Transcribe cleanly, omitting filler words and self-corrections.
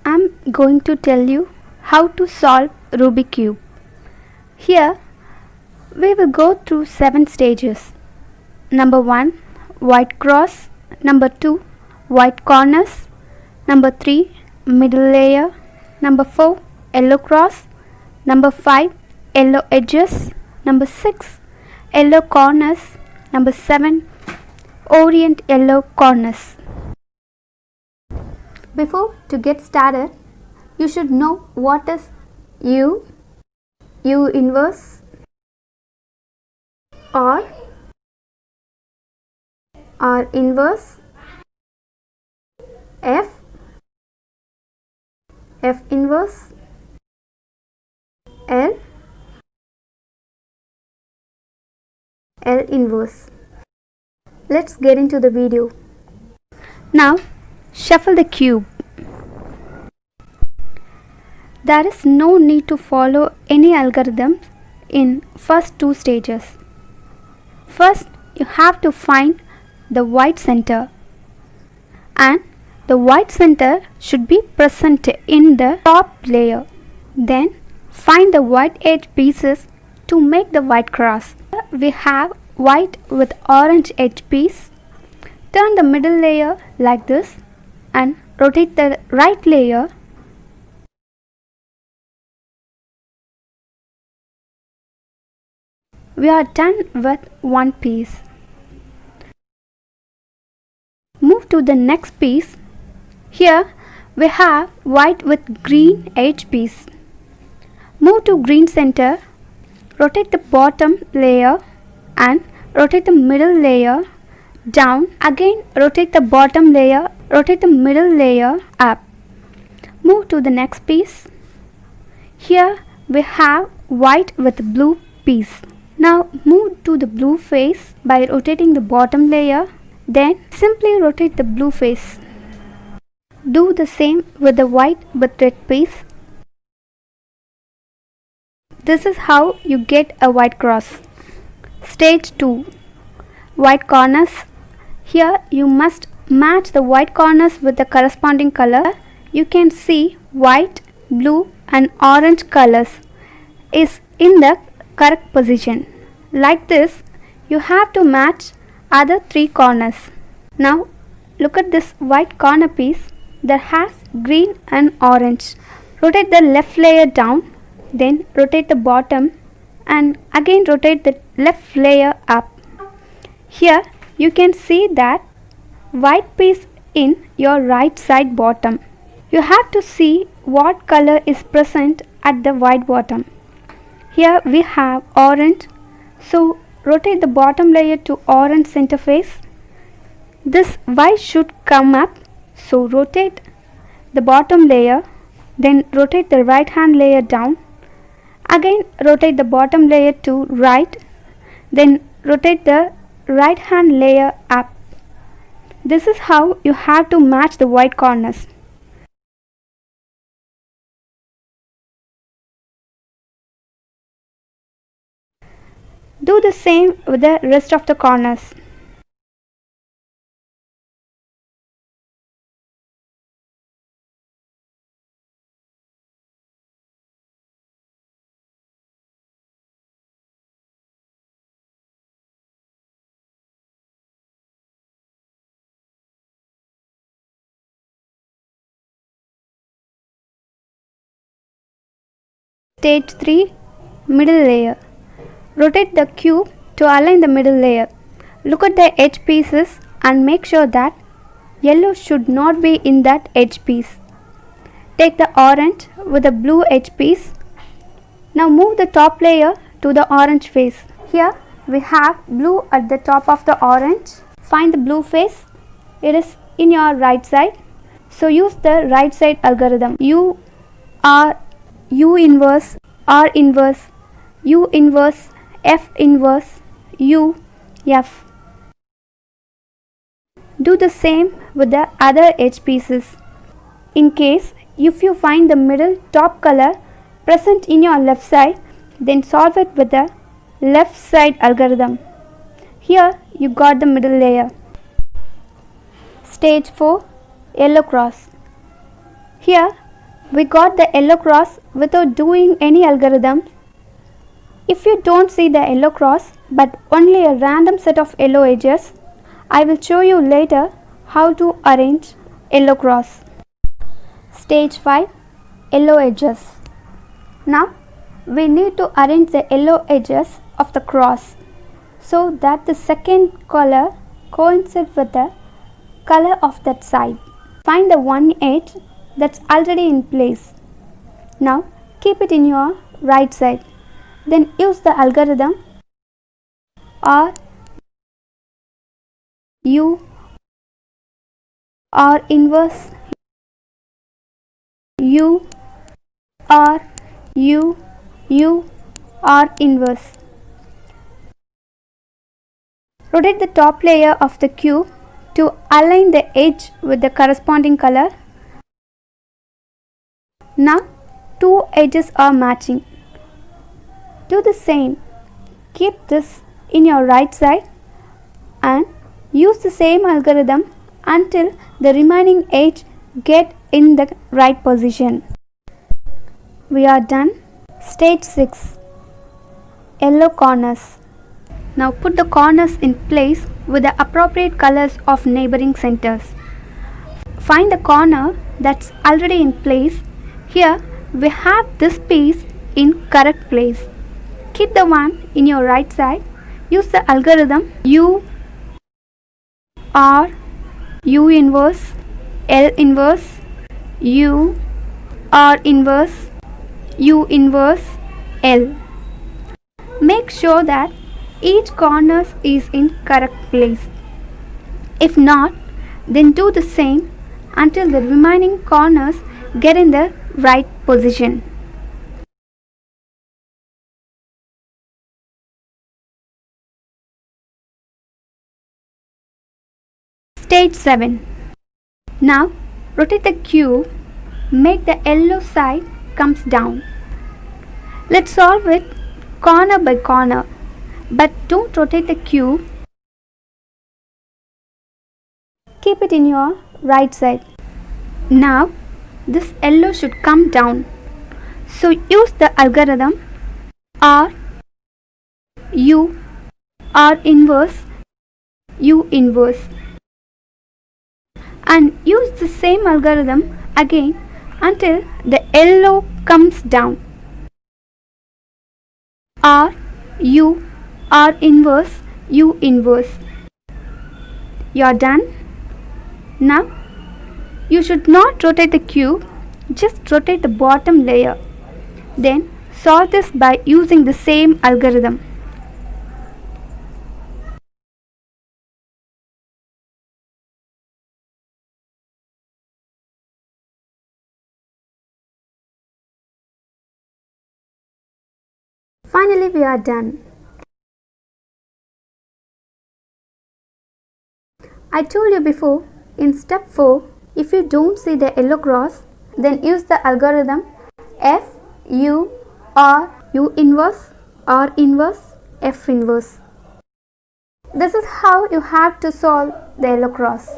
I'm going to tell you how to solve Rubik's Cube. Here we will go through 7 stages. Number 1, white cross. Number 2, white corners. Number 3, middle layer. Number 4, yellow cross. Number 5, yellow edges. Number 6, yellow corners. Number 7, orient yellow corners. Before to get started, you should know what is U inverse, R inverse, F inverse, L inverse. Let's get into the video. Now shuffle the cube. There is no need to follow any algorithm in first 2 stages. First, you have to find the white center, and the white center should be present in the top layer. Then find the white edge pieces to make the white cross. We have white with orange edge piece. Turn the middle layer like this and rotate the right layer. We are done with one piece. Move to the next piece. Here we have white with green edge piece. Move to green center. Rotate the bottom layer and rotate the middle layer down. Again rotate the bottom layer, rotate the middle layer up. Move to the next piece. Here we have white with blue piece. Now move to the blue face by rotating the bottom layer, then simply rotate the blue face. Do the same with the white with red piece. This is how you get a white cross. Stage 2, white corners. Here you must match the white corners with the corresponding color. You can see white, blue and orange colors is in the correct position. Like this, you have to match other 3 corners. Now look at this white corner piece that has green and orange. Rotate the left layer down, then rotate the bottom and again rotate the left layer up. Here you can see that white piece in your right side bottom. You have to see what color is present at the white bottom. Here we have orange, so rotate the bottom layer to orange center face. This white should come up, so rotate the bottom layer, then rotate the right hand layer down. Again rotate the bottom layer to right, then rotate the right hand layer up. This is how you have to match the white corners. Do the same with the rest of the corners. Stage 3, middle layer. Rotate the cube to align the middle layer. Look at the edge pieces and make sure that yellow should not be in that edge piece. Take the orange with the blue edge piece. Now move the top layer to the orange face. Here we have blue at the top of the orange. Find the blue face. It is in your right side. So use the right side algorithm. U inverse, R inverse, U inverse, F inverse, U, F. Do the same with the other edge pieces. In case if you find the middle top color present in your left side, then solve it with the left side algorithm. Here you got the middle layer. Stage 4, yellow cross. Here We got the yellow cross without doing any algorithm. If you don't see the yellow cross but only a random set of yellow edges, I will show you later how to arrange yellow cross. Stage 5, Yellow edges. Now we need to arrange the yellow edges of the cross so that the second color coincides with the color of that side. Find the one edge that's already in place. Now keep it in your right side. Then use the algorithm R U R inverse U R U U R inverse. Rotate the top layer of the cube to align the edge with the corresponding color. Now two edges are matching. Do the same. Keep this in your right side and use the same algorithm until the remaining edge get in the right position. We are done. Stage 6, Yellow corners. Now put the corners in place with the appropriate colors of neighboring centers. Find the corner that's already in place. Here we have this piece in correct place. Keep the one in your right side. Use the algorithm U R U inverse L inverse U R inverse U inverse L. Make sure that each corner is in correct place. If not, then do the same until the remaining corners get in the right position. Stage 7. Now rotate the cube, make the yellow side comes down. Let's solve it corner by corner, but don't rotate the cube. Keep it in your right side. Now this yellow should come down. So use the algorithm R U R inverse U inverse and use the same algorithm again until the yellow comes down. R U R inverse U inverse. You are done. Now you should not rotate the cube, just rotate the bottom layer. Then solve this by using the same algorithm. Finally, we are done. I told you before, in step 4, if you don't see the yellow cross, then use the algorithm F U R U inverse R inverse F inverse. This is how you have to solve the yellow cross.